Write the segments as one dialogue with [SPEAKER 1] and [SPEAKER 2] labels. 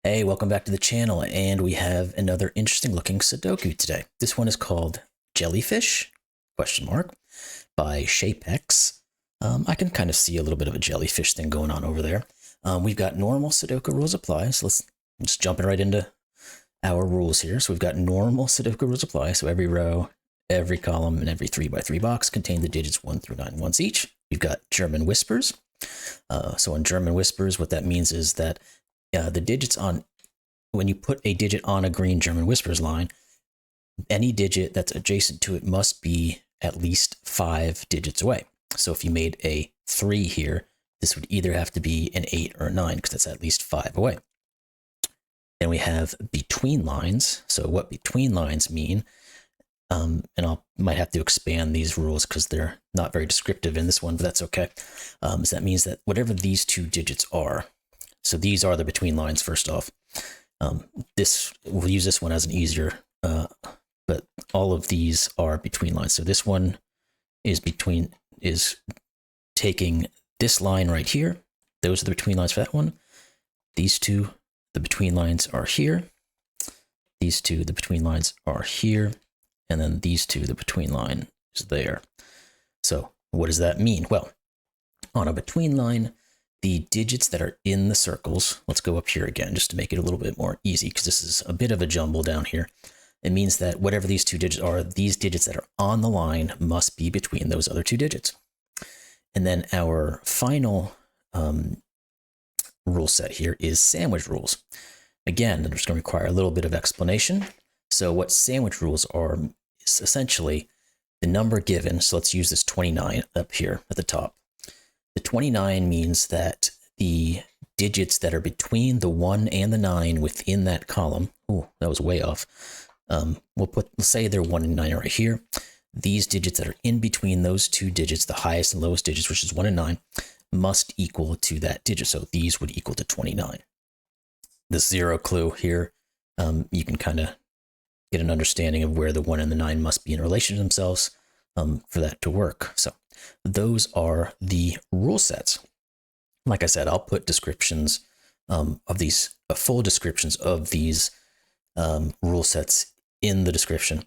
[SPEAKER 1] Hey, welcome back to the channel, and we have another interesting looking Sudoku today. This one is called Jellyfish, question mark, by Sheypex. I can kind of see a little bit of a jellyfish thing going on over there. We've got normal Sudoku rules apply, so let's just jump right into our rules here. So we've got normal Sudoku rules apply, so every row, every column, and every 3x3 box contain the digits 1 through 9 once each. We've got German whispers. So in German whispers, what that means is that the digits on, when you put a digit on a green German whispers line, any digit that's adjacent to it must be at least 5 digits away. So if you made a 3 here, this would either have to be an 8 or a 9 because that's at least 5 away. Then we have between lines. So what between lines mean, and might have to expand these rules because they're not very descriptive in this one, but that's okay. So that means that whatever these 2 digits are, so these are the between lines first off. We'll use this one as an easier, but all of these are between lines. So this one is taking this line right here. Those are the between lines for that one. These 2, the between lines are here. These 2, the between lines are here. And then these 2, the between line is there. So what does that mean? Well, on a between line, the digits that are in the circles, let's go up here again just to make it a little bit more easy because this is a bit of a jumble down here. It means that whatever these 2 digits are, these digits that are on the line must be between those other 2 digits. And then our final rule set here is sandwich rules. Again, they're just going to require a little bit of explanation. So what sandwich rules are is essentially the number given. So let's use this 29 up here at the top. The 29 means that the digits that are between the 1 and the 9 within that column, oh, that was way off. Let's say they're 1 and 9 right here. These digits that are in between those 2 digits, the highest and lowest digits, which is 1 and 9, must equal to that digit. So these would equal to 29. The 0 clue here, you can kind of get an understanding of where the 1 and the 9 must be in relation to themselves for that to work. So those are the rule sets. Like I said, I'll put descriptions of these, full descriptions of these rule sets in the description.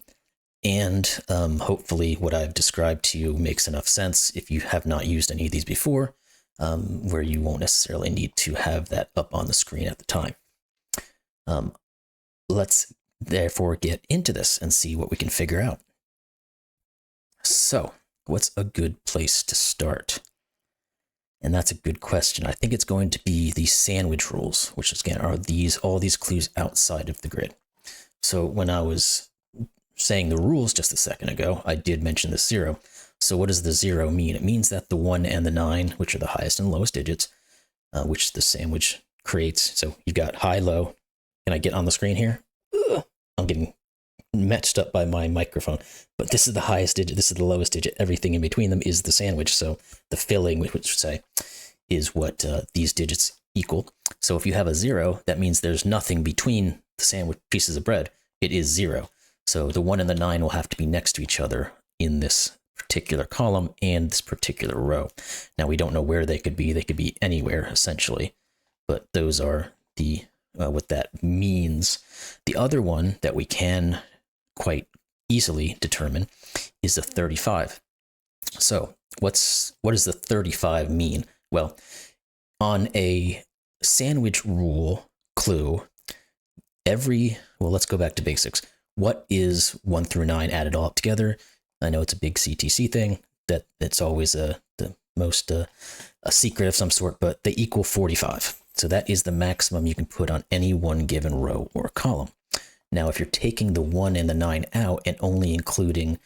[SPEAKER 1] And hopefully what I've described to you makes enough sense if you have not used any of these before, where you won't necessarily need to have that up on the screen at the time. Let's therefore get into this and see what we can figure out. So, what's a good place to start? And that's a good question. I think it's going to be the sandwich rules, which again are all these clues outside of the grid. So when I was saying the rules just a second ago, I did mention the 0. So what does the 0 mean? It means that the 1 and the 9, which are the highest and lowest digits, which the sandwich creates. So you've got high, low. Can I get on the screen here? I'm getting matched up by my microphone, but this is the highest digit, this is the lowest digit, everything in between them is the sandwich. So the filling, which would say, is what these digits equal. So if you have a 0, that means there's nothing between the sandwich pieces of bread. It is 0. So the 1 and the 9 will have to be next to each other in this particular column and this particular row. Now we don't know where they could be anywhere essentially, but those are the what that means. The other one that we can quite easily determine is the 35. So what does the 35 mean? Well, on a sandwich rule clue, let's go back to basics. What is 1 through 9 added all up together? I know it's a big CTC thing, that it's always the most a secret of some sort, but they equal 45. So that is the maximum you can put on any one given row or column. Now, if you're taking the 1 and the 9 out and only including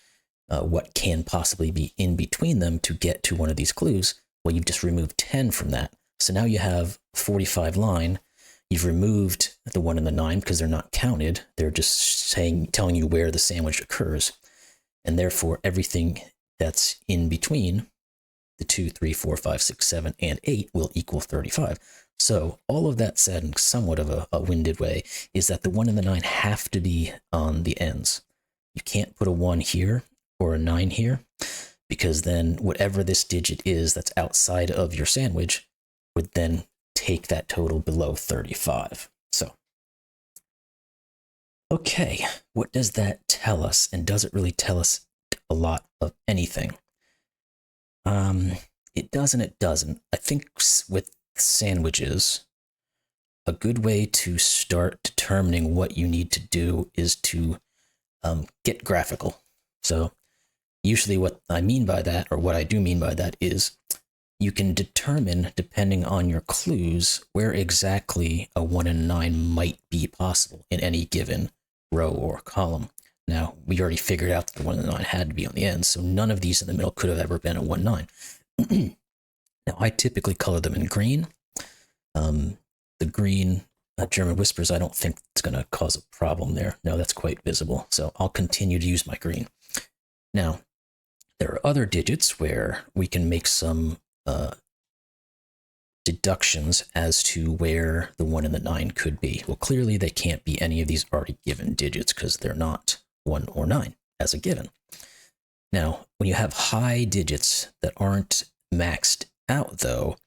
[SPEAKER 1] what can possibly be in between them to get to one of these clues, well, you've just removed 10 from that. So now you have 45 line. You've removed the 1 and the 9 because they're not counted. They're just telling you where the sandwich occurs. And therefore, everything that's in between the 2, 3, 4, 5, 6, 7, and 8 will equal 35. So all of that said in somewhat of a winded way is that the 1 and the 9 have to be on the ends. You can't put a 1 here or a 9 here because then whatever this digit is that's outside of your sandwich would then take that total below 35. So Okay, what does that tell us? And does it really tell us a lot of anything? It does and it doesn't. I think with sandwiches, a good way to start determining what you need to do is to get graphical. So usually what I mean by that, or what I do mean by that, is you can determine, depending on your clues, where exactly a 1 and 9 might be possible in any given row or column. Now, we already figured out that the 1 and 9 had to be on the end, so none of these in the middle could have ever been a 1, 9. Now, I typically color them in green. The green German whispers, I don't think it's going to cause a problem there. No, that's quite visible, so I'll continue to use my green. Now, there are other digits where we can make some deductions as to where the 1 and the 9 could be. Well, clearly they can't be any of these already given digits because they're not 1 or 9 as a given. Now, when you have high digits that aren't maxed out, though,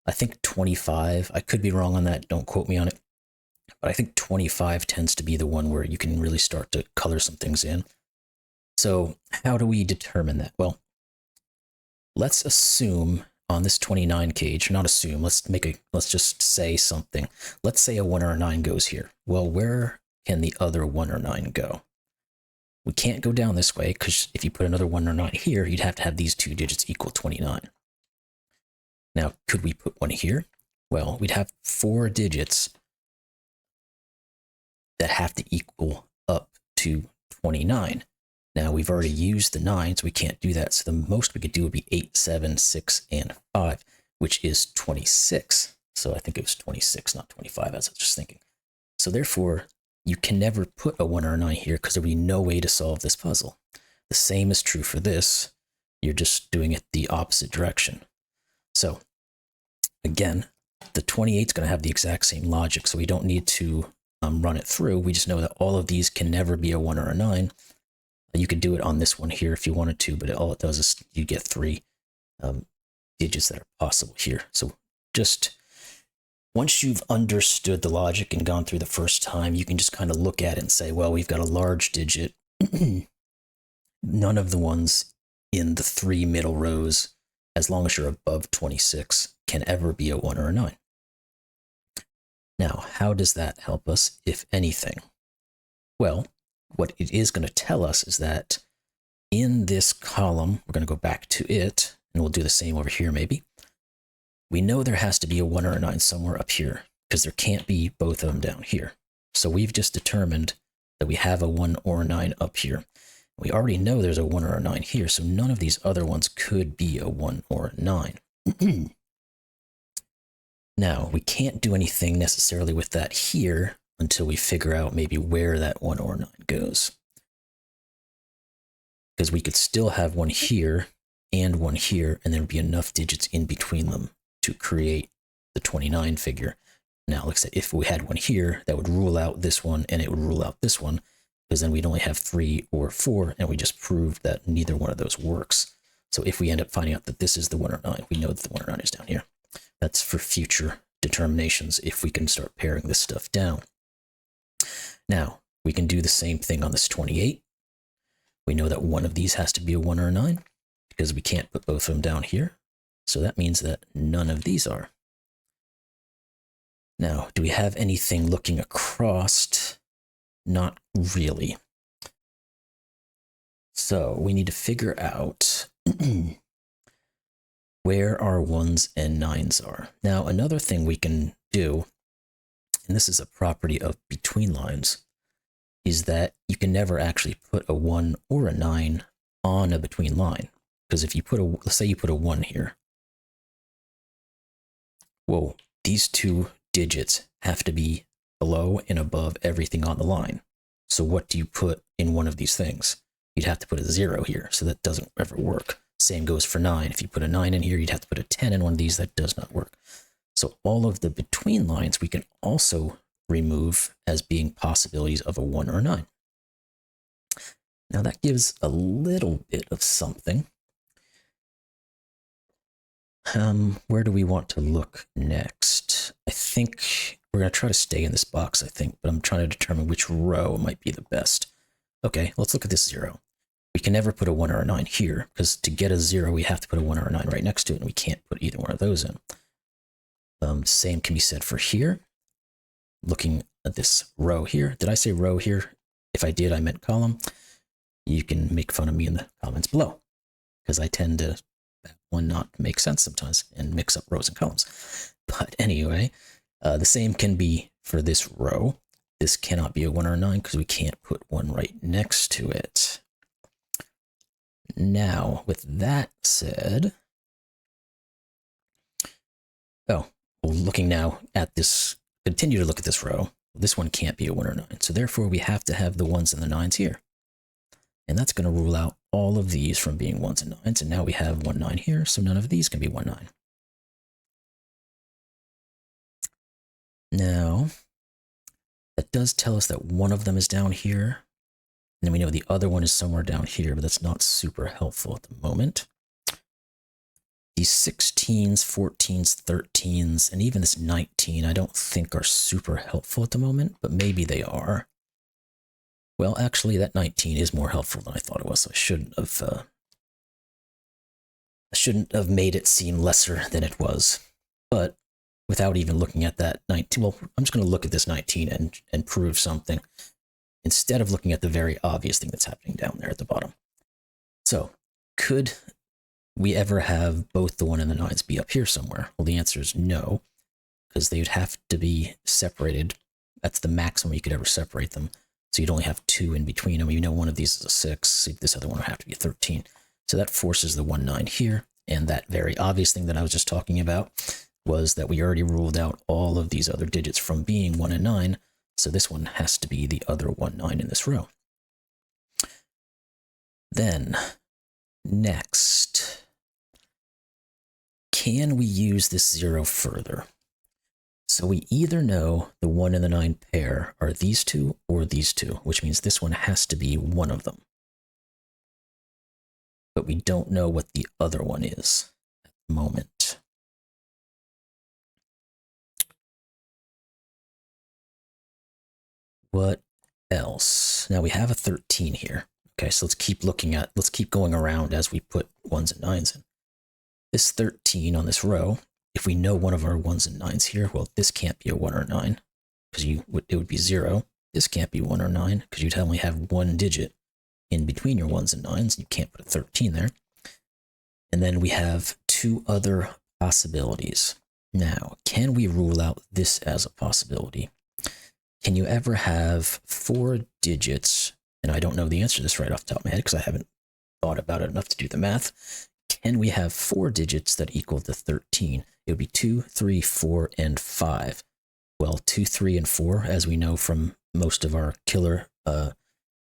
[SPEAKER 1] I think 25, I could be wrong on that, don't quote me on it, but I think 25 tends to be the one where you can really start to color some things in. So how do we determine that? Well, let's assume on this 29 cage, not assume, let's just say something. Let's say a 1 or a 9 goes here. Well, where can the other 1 or 9 go? We can't go down this way because if you put another 1 or 9 here, you'd have to have these two digits equal 29. Now, could we put one here? Well, we'd have 4 digits that have to equal up to 29. Now, we've already used the 9, so we can't do that. So the most we could do would be 8, 7, 6, and 5, which is 26. So I think it was 26, not 25, as I was just thinking. So therefore, you can never put a 1 or a 9 here because there would be no way to solve this puzzle. The same is true for this. You're just doing it the opposite direction. So again, the 28 is going to have the exact same logic, so we don't need to run it through. We just know that all of these can never be a 1 or a 9. You could do it on this one here if you wanted to, but all it does is you get 3 digits that are possible here. So just once you've understood the logic and gone through the first time, you can just kind of look at it and say, well, we've got a large digit. None of the ones in the 3 middle rows, as long as you're above 26, can ever be a 1 or a 9. Now, how does that help us, if anything? Well, what it is going to tell us is that in this column, we're going to go back to it, and we'll do the same over here maybe. We know there has to be a 1 or a 9 somewhere up here, because there can't be both of them down here. So we've just determined that we have a 1 or a 9 up here. We already know there's a 1 or a 9 here, so none of these other ones could be a 1 or a 9. Now, we can't do anything necessarily with that here until we figure out maybe where that 1 or 9 goes. Because we could still have one here and one here, and there would be enough digits in between them to create the 29 figure. Now, like I said, if we had one here, that would rule out this one, and it would rule out this one, because then we'd only have 3 or 4, and we just proved that neither one of those works. So if we end up finding out that this is the 1 or 9, we know that the 1 or 9 is down here. That's for future determinations if we can start paring this stuff down. Now, we can do the same thing on this 28. We know that one of these has to be a 1 or a 9 because we can't put both of them down here. So that means that none of these are. Now, do we have anything looking across? Not really. So we need to figure out where our 1s and 9s are. Now, another thing we can do, and this is a property of between lines, is that you can never actually put a 1 or a 9 on a between line. Because if you put let's say you put a 1 here. Well, these two digits have to be below and above everything on the line. So what do you put in one of these things? You'd have to put a 0 here, so that doesn't ever work. Same goes for 9. If you put a 9 in here, you'd have to put a 10 in one of these. That does not work. So all of the between lines we can also remove as being possibilities of a 1 or a 9. Now that gives a little bit of something. Where do we want to look next? I think we're going to try to stay in this box, I think, but I'm trying to determine which row might be the best. Okay, let's look at this 0. We can never put a 1 or a 9 here, because to get a 0, we have to put a 1 or a 9 right next to it, and we can't put either one of those in. Same can be said for here. Looking at this row here. Did I say row here? If I did, I meant column. You can make fun of me in the comments below, because I tend to that one not make sense sometimes and mix up rows and columns. But anyway, the same can be for this row. This cannot be a 1 or a 9 because we can't put one right next to it. Now, with that said, looking now at this, continue to look at this row. This one can't be a 1 or 9, so therefore we have to have the 1s and the 9s here. And that's going to rule out all of these from being 1s and 9s, and now we have 1 9 here, so none of these can be 1 9. Now, that does tell us that one of them is down here, and then we know the other one is somewhere down here, but that's not super helpful at the moment. These 16s, 14s, 13s, and even this 19, I don't think are super helpful at the moment, but maybe they are. Well, actually, that 19 is more helpful than I thought it was, so I shouldn't have made it seem lesser than it was. But without even looking at that 19, well, I'm just going to look at this 19 and prove something, instead of looking at the very obvious thing that's happening down there at the bottom. So, could we ever have both the 1 and the 9s be up here somewhere? Well, the answer is no, because they would have to be separated. That's the maximum you could ever separate them. So you'd only have 2 in between them. You know one of these is a 6, so this other one would have to be a 13. So that forces the 1 9 here, and that very obvious thing that I was just talking about was that we already ruled out all of these other digits from being 1 and 9, so this one has to be the other 1 9 in this row. Then, next, can we use this 0 further? So we either know the 1 and the 9 pair are these two or these two, which means this one has to be one of them. But we don't know what the other one is at the moment. What else? Now we have a 13 here. Okay, so let's keep going around as we put 1s and 9s in. This 13 on this row, if we know one of our 1s and 9s here, well, this can't be a 1 or 9, because it would be 0. This can't be 1 or 9, because you'd only have one digit in between your 1s and 9s, and you can't put a 13 there. And then we have 2 other possibilities. Now, can we rule out this as a possibility? Can you ever have 4 digits, and I don't know the answer to this right off the top of my head because I haven't thought about it enough to do the math. Can we have 4 digits that equal to 13? It would be 2, 3, 4, and 5. Well, 2, 3, and 4, as we know from most of our killer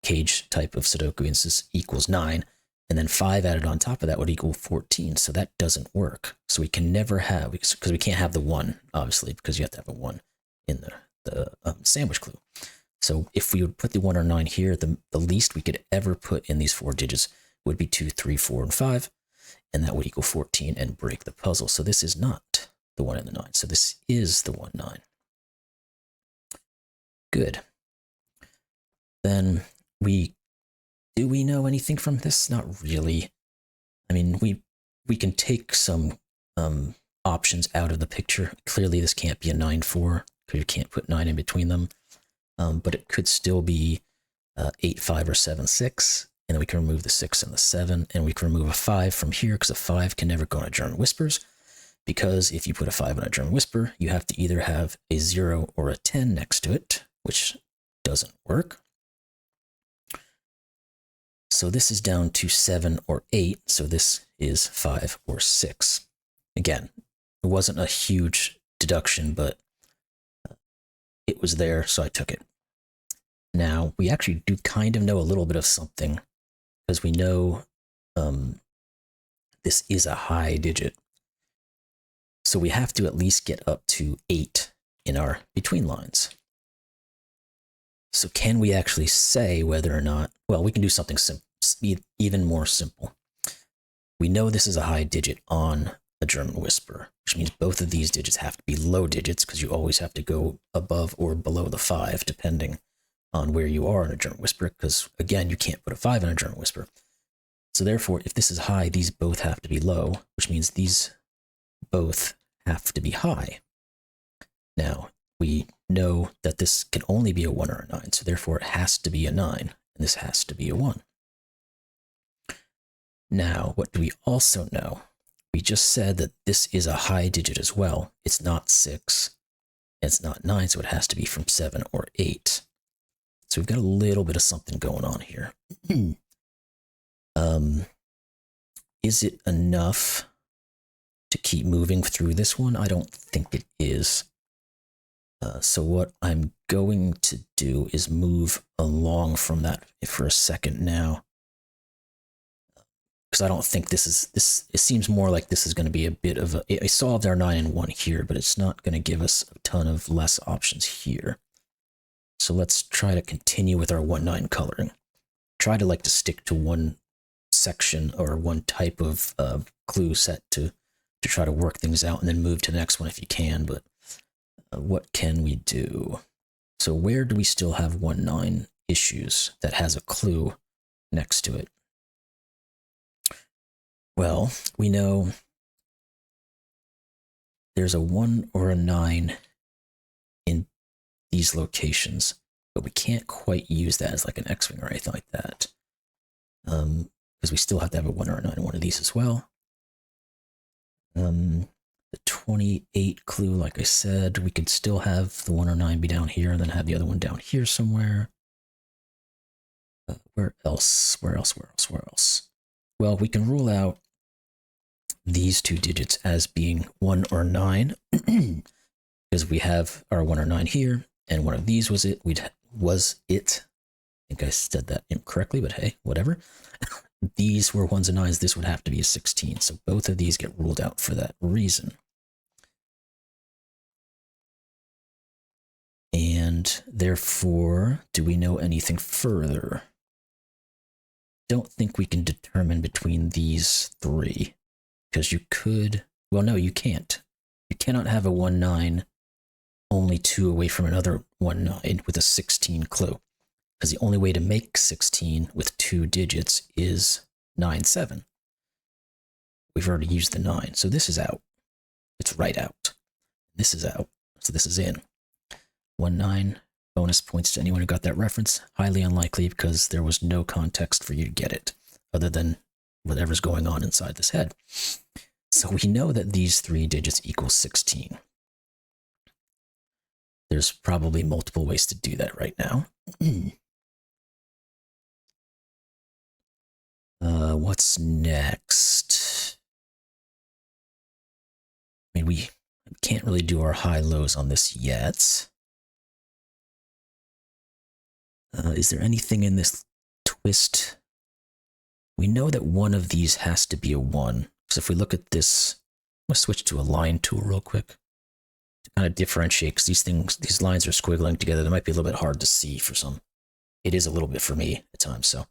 [SPEAKER 1] cage type of Sudoku instances, equals 9. And then 5 added on top of that would equal 14. So that doesn't work. So we can never have, because we can't have the 1, obviously, because you have to have a 1 in the sandwich clue. So if we would put the 1 or 9 here, the least we could ever put in these 4 digits would be 2, 3, 4, and 5. And that would equal 14 and break the puzzle. So this is not the 1 and the 9. So this is the 1, 9. Good. Then do we know anything from this? Not really. I mean, we can take some options out of the picture. Clearly this can't be a 9, 4, because you can't put 9 in between them. But it could still be 8, 5, or 7, 6. And then we can remove the 6 and the 7, and we can remove a 5 from here, because a 5 can never go on a German Whispers, because if you put a 5 on a German Whisper, you have to either have a 0 or a 10 next to it, which doesn't work. So this is down to 7 or 8, so this is 5 or 6. Again, it wasn't a huge deduction, but it was there, so I took it. Now, we actually do kind of know a little bit of something, because we know this is a high digit. So we have to at least get up to 8 in our between lines. So can we actually say whether or not, well, we can do something even more simple. We know this is a high digit on a German whisper, which means both of these digits have to be low digits because you always have to go above or below the 5 depending on where you are in a German whisper, because again, you can't put a 5 in a German whisper. So therefore, if this is high, these both have to be low, which means these both have to be high. Now, we know that this can only be a 1 or a 9, so therefore it has to be a 9, and this has to be a 1. Now, what do we also know? We just said that this is a high digit as well. It's not 6, it's not 9, so it has to be from 7 or 8. So we've got a little bit of something going on here. Is it enough to keep moving through this one? I don't think it is. So what I'm going to do is move along from that for a second now. Because I don't think this, it seems more like this is going to be a bit of I solved our 9 and 1 here, but it's not going to give us a ton of less options here. So let's try to continue with our 1-9 coloring. Try to like to stick to one section or one type of clue set to try to work things out and then move to the next one if you can, but what can we do? So where do we still have 1-9 issues that has a clue next to it? Well, we know there's a 1 or a 9 in these locations, but we can't quite use that as like an X-wing or anything like that. Because we still have to have a 1 or a 9 in one of these as well. The 28 clue, like I said, we could still have the 1 or 9 be down here and then have the other one down here somewhere. Where else? Well, we can rule out these two digits as being 1 or 9 because we have our 1 or 9 here, and one of these was it. I think I said that incorrectly, but hey, whatever. These were 1s and 9s. This would have to be a 16. So both of these get ruled out for that reason. And therefore, do we know anything further? Don't think we can determine between these three. Because you could, well, no, you can't. You cannot have a 1-9 only 2 away from another 1-9 with a 16 clue. Because the only way to make 16 with 2 digits is 9-7. We've already used the 9, so this is out. It's right out. This is out, so this is in. 1-9, bonus points to anyone who got that reference. Highly unlikely because there was no context for you to get it, other than whatever's going on inside this head. So we know that these 3 digits equal 16. There's probably multiple ways to do that right now. What's next? I mean, we can't really do our high-lows on this yet. Is there anything in this twist? We know that one of these has to be a 1. So if we look at this, I'm going to switch to a line tool real quick to kind of differentiate, because these lines are squiggling together. They might be a little bit hard to see for some. It is a little bit for me at times. So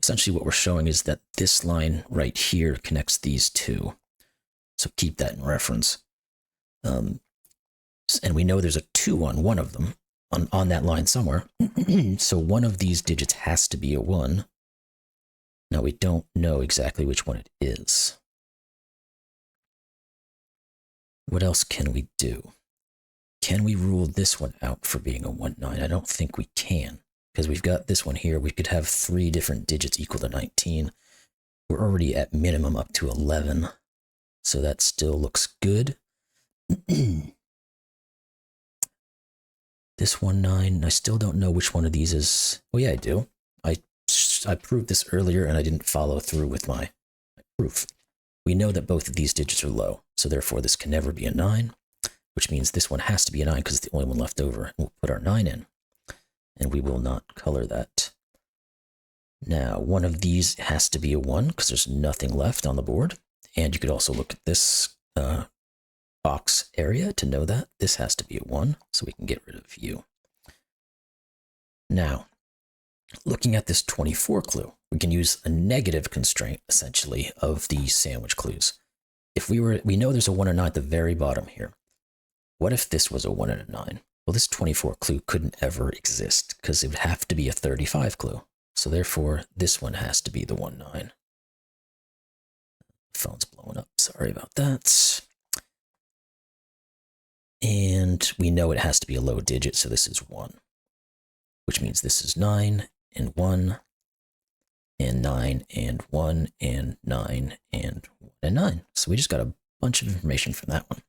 [SPEAKER 1] essentially what we're showing is that this line right here connects these two. So keep that in reference. And we know there's a 2 on one of them on that line somewhere. So one of these digits has to be a 1. Now we don't know exactly which one it is. What else can we do? Can we rule this one out for being a 1-9? I don't think we can, because we've got this one here. We could have 3 different digits equal to 19. We're already at minimum up to 11, so that still looks good. This 1-9, I still don't know which one of these is. Oh yeah, I do. I proved this earlier and I didn't follow through with my proof. We know that both of these digits are low, so therefore this can never be a 9, which means this one has to be a 9 because it's the only one left over. We'll put our 9 in, and we will not color that. Now, one of these has to be a 1 because there's nothing left on the board, and you could also look at this box area to know that this has to be a 1, so we can get rid of you. Now, looking at this 24 clue, we can use a negative constraint, essentially, of these sandwich clues. if we know there's a 1 and 9 at the very bottom here. What if this was a 1 and a 9? Well, this 24 clue couldn't ever exist because it would have to be a 35 clue. So therefore, this one has to be the 1, 9. Phone's blowing up. Sorry about that. And we know it has to be a low digit, so this is 1. Which means this is 9 and 1 and 9 and 1 and 9 and 1 and 9. So we just got a bunch of information from that one.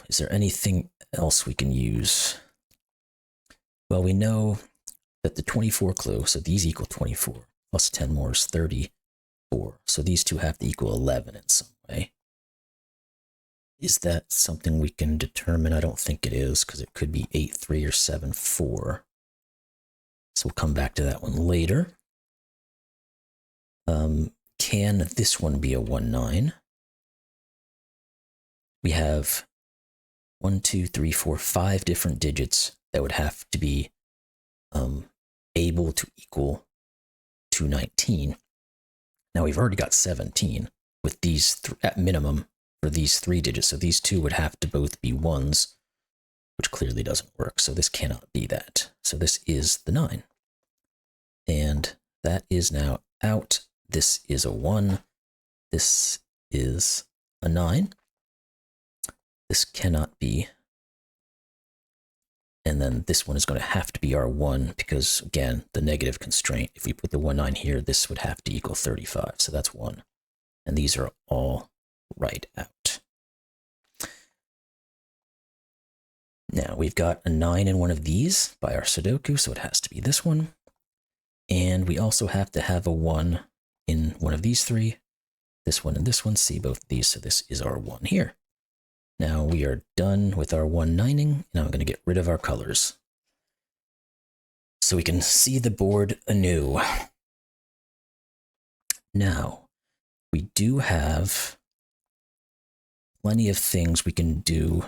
[SPEAKER 1] Is there anything else we can use? Well, we know that the 24 clue, so these equal 24, plus 10 more is 34. So these two have to equal 11 in some way. Is that something we can determine? I don't think it is, because it could be 8, 3, or 7, 4. So we'll come back to that one later. Can this one be a 1, 9? We have 1, 2, 3, 4, 5 different digits that would have to be able to equal 219. Now we've already got 17 with these at minimum for these 3 digits. So these two would have to both be 1s, which clearly doesn't work. So this cannot be that. So this is the 9. And that is now out. This is a 1. This is a 9. This cannot be. And then this one is going to have to be our 1 because, again, the negative constraint. If we put the 1, 9 here, this would have to equal 35. So that's 1. And these are all right out. Now we've got a 9 in one of these by our Sudoku, so it has to be this one. And we also have to have a 1 in one of these 3. This one and this one, see both of these, so this is our 1 here. Now we are done with our 1-9ing. Now I'm going to get rid of our colors so we can see the board anew. Now, we do have plenty of things we can do,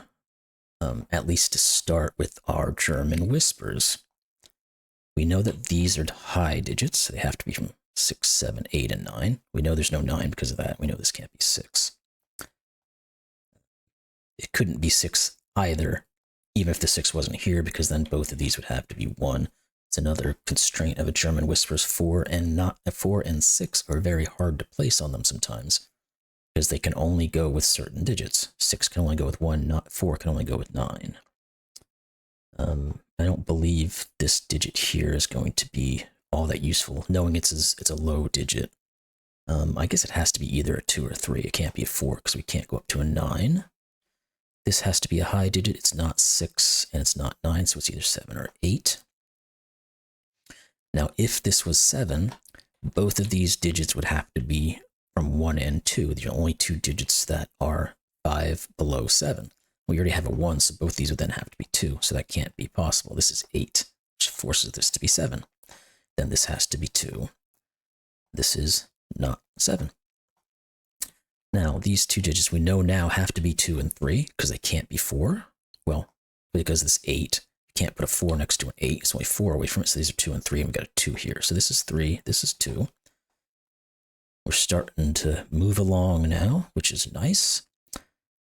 [SPEAKER 1] at least to start with our German whispers. We know that these are high digits, so they have to be from 6, 7, 8, and 9. We know there's no 9 because of that. We know this can't be 6. It couldn't be 6 either, even if the 6 wasn't here, because then both of these would have to be 1. It's another constraint of a German whispers. 4 and 6 are very hard to place on them sometimes, because they can only go with certain digits. 6 can only go with 1, 4 can only go with 9. I don't believe this digit here is going to be all that useful, knowing it's a low digit. I guess it has to be either a 2 or 3. It can't be a 4 because we can't go up to a 9. This has to be a high digit. It's not 6 and it's not 9, so it's either 7 or 8. Now, if this was 7, both of these digits would have to be from 1 and 2. These are only 2 digits that are 5 below 7. We already have a 1, so both these would then have to be 2, so that can't be possible. This is 8, which forces this to be 7. Then this has to be 2. This is not 7. Now, these 2 digits we know now have to be 2 and 3, because they can't be 4. Well, because this 8, you can't put a 4 next to an 8. It's only 4 away from it, so these are 2 and 3, and we got a 2 here. So this is 3, this is 2. We're starting to move along now, which is nice.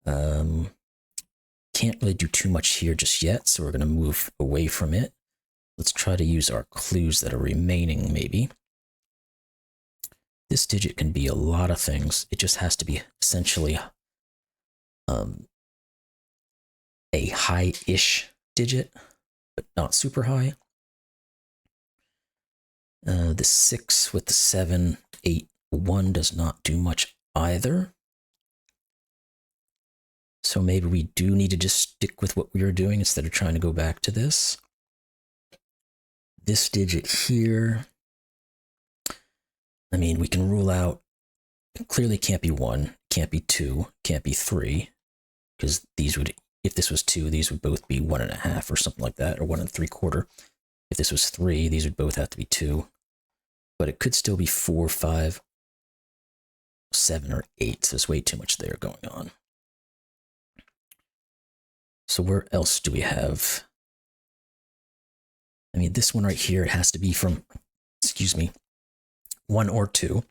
[SPEAKER 1] Can't really do too much here just yet, so we're going to move away from it. Let's try to use our clues that are remaining, maybe. This digit can be a lot of things. It just has to be essentially a high-ish digit, but not super high. The 6 with the 7, 8, 1 does not do much either. So maybe we do need to just stick with what we were doing instead of trying to go back to this. This digit here, I mean, we can rule out, it clearly can't be 1, can't be 2, can't be 3, because these would, if this was 2, these would both be 1.5 or something like that, or 1 3/4. If this was 3, these would both have to be 2. But it could still be 4, 5, 7, or 8. So there's way too much there going on. So where else do we have? I mean, this one right here, it has to be from, 1 or 2,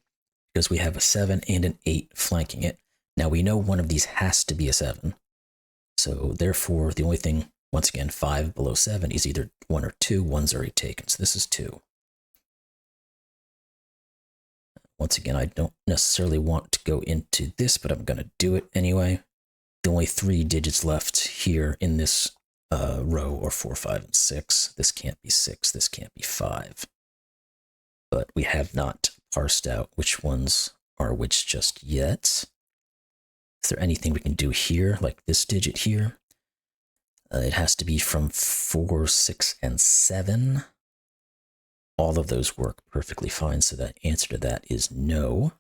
[SPEAKER 1] because we have a 7 and an 8 flanking it. Now we know one of these has to be a 7. So therefore, the only thing, once again, 5 below 7 is either 1 or 2. 1's already taken, so this is 2. Once again, I don't necessarily want to go into this, but I'm going to do it anyway. The only 3 digits left here in this row are 4, 5, and 6. This can't be 6, this can't be 5. But we have not parsed out which ones are which just yet. Is there anything we can do here, like this digit here? It has to be from 4, 6, and 7. All of those work perfectly fine, so that answer to that is no.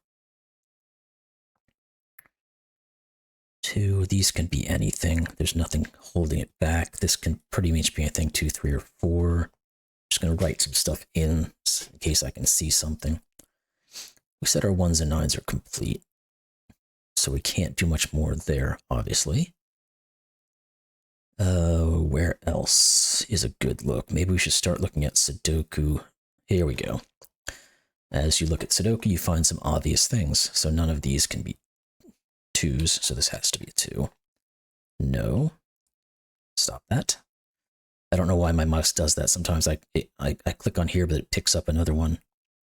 [SPEAKER 1] 2, these can be anything. There's nothing holding it back. This can pretty much be anything, 2, 3, or 4. I'm just going to write some stuff in case I can see something. We said our 1s and 9s are complete, so we can't do much more there, obviously. Where else is a good look? Maybe we should start looking at Sudoku. Here we go. As you look at Sudoku, you find some obvious things. So none of these can be 2s, so this has to be a 2. No. Stop that. I don't know why my mouse does that. Sometimes I click on here, but it picks up another one.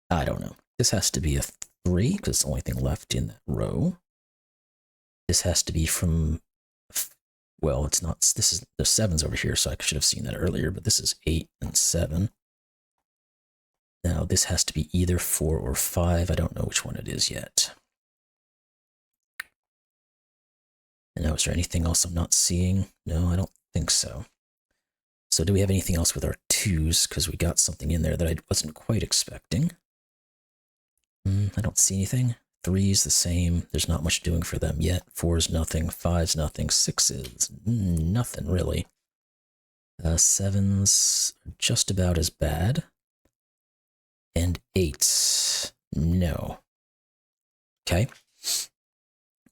[SPEAKER 1] I don't know. This has to be a 3, because it's the only thing left in that row. This has to be from, well, it's not, this is, the 7's over here, so I should have seen that earlier, but this is 8 and 7. Now, this has to be either 4 or 5. I don't know which one it is yet. And now, is there anything else I'm not seeing? No, I don't think so. So do we have anything else with our 2s? Because we got something in there that I wasn't quite expecting. I don't see anything. 3's the same. There's not much doing for them yet. 4's nothing. 5's nothing. 6's nothing, really. 7's just about as bad. And 8's no. Okay.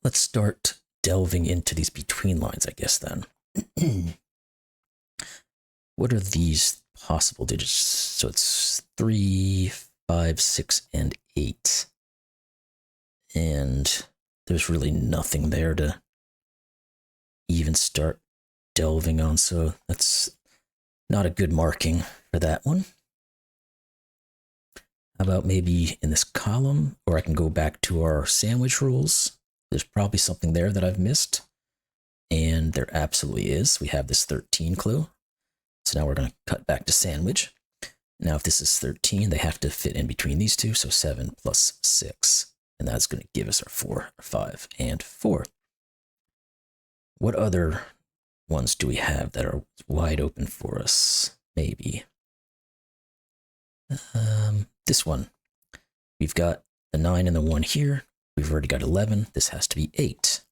[SPEAKER 1] Let's start delving into these between lines, I guess, then. What are these possible digits? So it's 3, 5, 6, and 8. And there's really nothing there to even start delving on, so that's not a good marking for that one. How about maybe in this column, or I can go back to our sandwich rules. There's probably something there that I've missed, and there absolutely is. We have this 13 clue. So now we're going to cut back to sandwich. Now, if this is 13, they have to fit in between these two, so 7 plus 6. And that's going to give us our 4, 5, and 4. What other ones do we have that are wide open for us? Maybe. This one. We've got the 9 and the 1 here. We've already got 11. This has to be 8.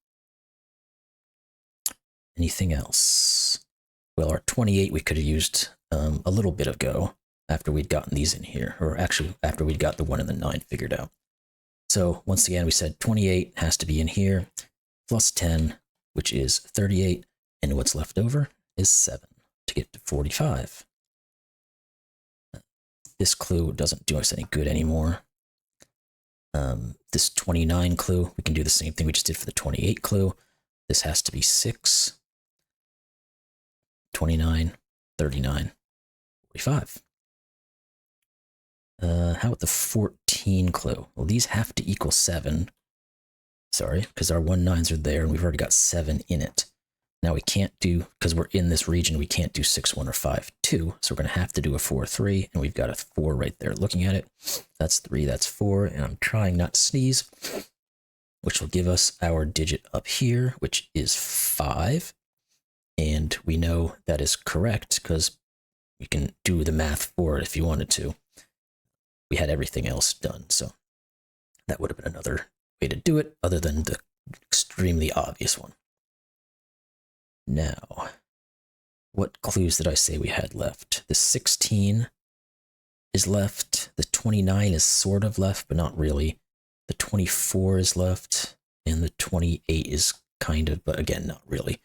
[SPEAKER 1] Anything else? Well, our 28 we could have used a little bit ago after we'd gotten these in here, or actually after we'd got the 1 and the 9 figured out. So once again, we said 28 has to be in here, plus 10, which is 38, and what's left over is 7 to get to 45. This clue doesn't do us any good anymore. This 29 clue, we can do the same thing we just did for the 28 clue. This has to be 6, 29, 39, 45. How about the 14 clue? Well, these have to equal 7. Sorry, because our 1 9s are there and we've already got 7 in it. Now we can't do, because we're in this region, we can't do 6 1 or 5 2. So we're going to have to do a 4 3, and we've got a 4 right there looking at it. That's 3, that's 4, and I'm trying not to sneeze, which will give us our digit up here, which is 5. And we know that is correct because you can do the math for it if you wanted to. We had everything else done, so that would have been another way to do it other than the extremely obvious one. Now, what clues did I say we had left? The 16 is left. The 29 is sort of left, but not really. The 24 is left, and the 28 is kind of, but again, not really.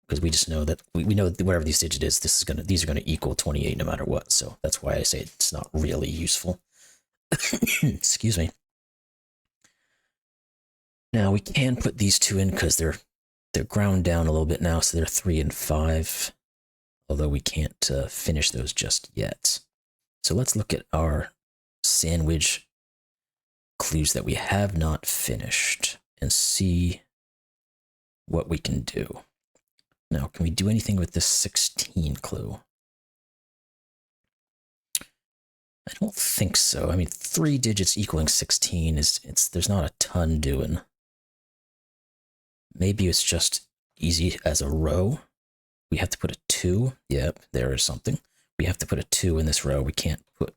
[SPEAKER 1] Because we just know that we know that whatever these digit is, these are gonna equal 28 no matter what. So that's why I say it's not really useful. Excuse me. Now we can put these two in because they're ground down a little bit now, so they're 3 and 5. Although we can't finish those just yet. So let's look at our sandwich clues that we have not finished and see what we can do. Now, can we do anything with this 16 clue? I don't think so. I mean, 3 digits equaling 16 there's not a ton doing. Maybe it's just easy as a row. We have to put a 2. Yep, there is something. We have to put a 2 in this row. We can't put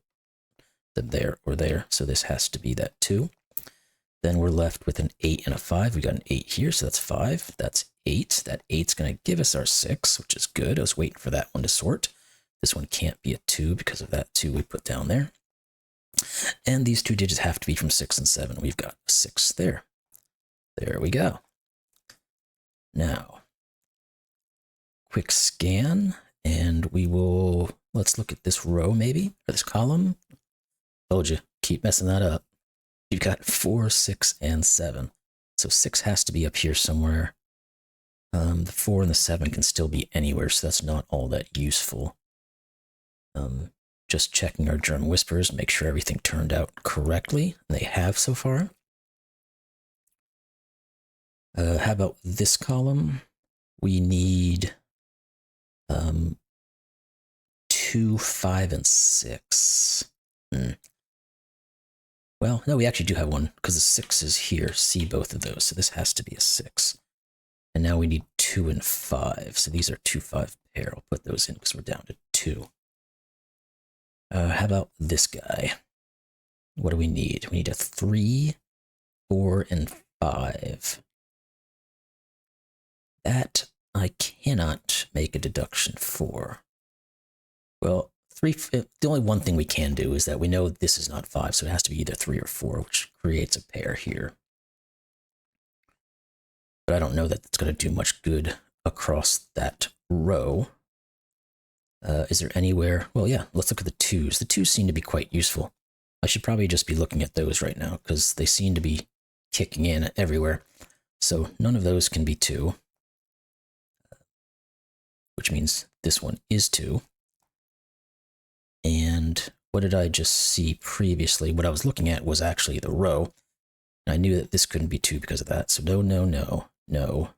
[SPEAKER 1] them there or there, so this has to be that 2. Then we're left with an 8 and a 5. We got an 8 here, so that's 5. That's 8. That 8's going to give us our 6, which is good. I was waiting for that one to sort. This one can't be a 2 because of that 2 we put down there. And these 2 digits have to be from 6 and 7. We've got a 6 there. There we go. Now, quick scan, and let's look at this row maybe, or this column. Told you, keep messing that up. You've got 4, 6, and 7. So 6 has to be up here somewhere. The 4 and the 7 can still be anywhere, so that's not all that useful. Just checking our German whispers, make sure everything turned out correctly. They have so far. How about this column? We need 2, 5, and 6. Well, no, we actually do have one because the 6 is here. See both of those, so this has to be a 6. And now we need 2 and 5. So these are 2, 5 pair. I'll put those in because we're down to 2. How about this guy? What do we need? We need a 3, 4, and 5. That I cannot make a deduction for. Well, 3. The only one thing we can do is that we know this is not 5, so it has to be either 3 or 4, which creates a pair here. But I don't know that it's going to do much good across that row. Is there anywhere? Well, yeah, let's look at the 2s. The 2s seem to be quite useful. I should probably just be looking at those right now because they seem to be kicking in everywhere. So none of those can be 2, which means this one is 2. And what did I just see previously? What I was looking at was actually the row. And I knew that this couldn't be 2 because of that. So no, no, no, no,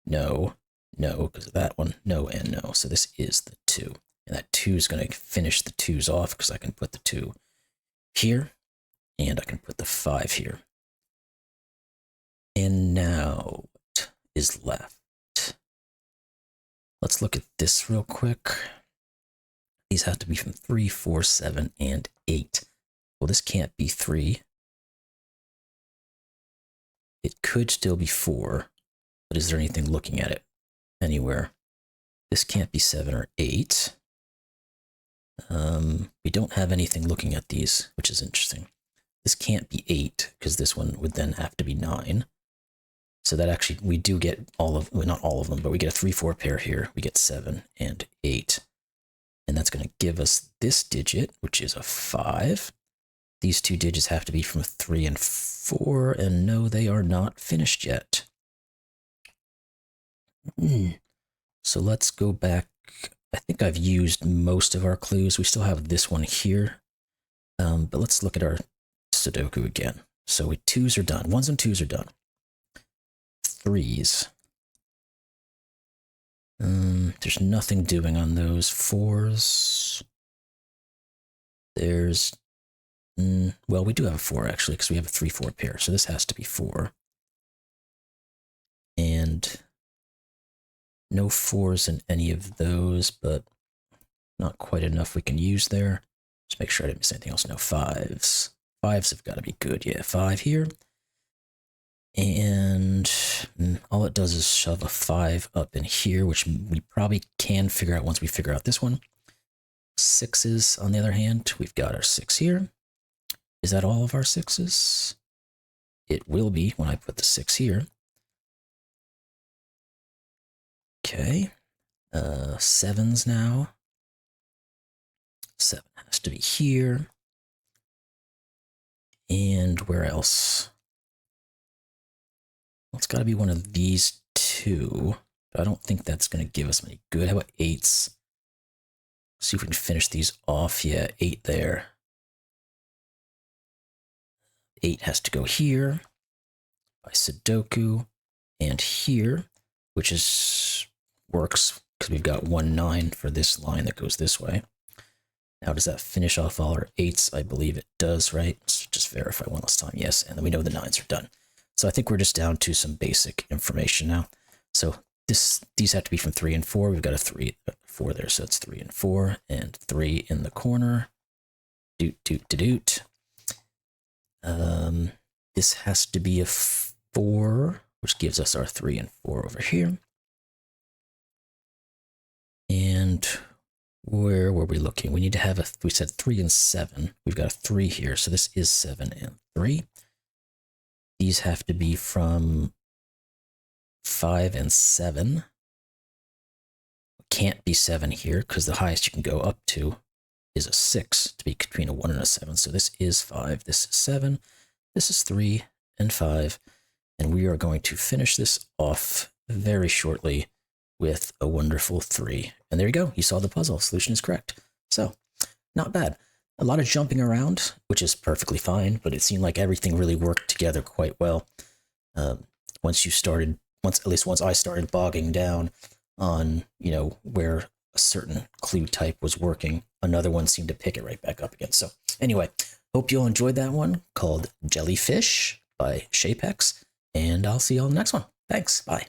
[SPEAKER 1] no, no, because of that one, no, and no. So this is the 2. And that 2 is going to finish the 2s off because I can put the 2 here and I can put the 5 here. And now what is left? Let's look at this real quick. These have to be from 3, 4, 7, and 8. Well, this can't be 3. It could still be 4, but is there anything looking at it anywhere? This can't be 7 or 8. We don't have anything looking at these, which is interesting. This can't be 8, because this one would then have to be 9. So that actually, we do get all of, well, not all of them, but we get a 3, 4 pair here. We get 7 and 8. And that's going to give us this digit, which is a 5. These 2 digits have to be from 3 and 4, and no, they are not finished yet. So let's go back. I think I've used most of our clues. We still have this one here, but let's look at our Sudoku again. So 2s are done. 1s and 2s are done. 3s. There's nothing doing on those. 4s. There's, well, we do have a 4 actually, because we have a 3, 4 pair. So this has to be 4. And no 4s in any of those, but not quite enough we can use there. Just make sure I didn't miss anything else. No 5s. 5s have got to be good. Yeah, 5 here. And all it does is shove a 5 up in here, which we probably can figure out once we figure out this one. 6s, on the other hand, we've got our 6 here. Is that all of our 6s? It will be when I put the 6 here. Okay. 7s now. 7 has to be here. And where else? Well, it's got to be one of these two. But I don't think that's going to give us many good. How about 8s? See if we can finish these off. Yeah, 8 there. 8 has to go here by Sudoku and here, which works because we've got 1, 9 for this line that goes this way. Now, does that finish off all our 8s? I believe it does, right? Let's just verify one last time. Yes, and then we know the 9s are done. So I think we're just down to some basic information now. So these have to be from 3 and 4. We've got a 3, 4 there, so it's 3 and 4, and 3 in the corner. Doot, doot, doot, doot. This has to be a 4, which gives us our 3 and 4 over here. And where were we looking? We need to have we said 3 and 7. We've got a 3 here, so this is 7 and 3. These have to be from 5 and 7. Can't be 7 here because the highest you can go up to is a 6 to be between a 1 and a 7. So this is 5, this is 7, this is 3 and 5. And we are going to finish this off very shortly with a wonderful 3. And there you go. You saw the puzzle. Solution is correct. So not bad. A lot of jumping around, which is perfectly fine, but it seemed like everything really worked together quite well. Once I started bogging down on, where a certain clue type was working, another one seemed to pick it right back up again. So anyway, hope you all enjoyed that one called Jellyfish by Sheypex, and I'll see you all in the next one. Thanks. Bye.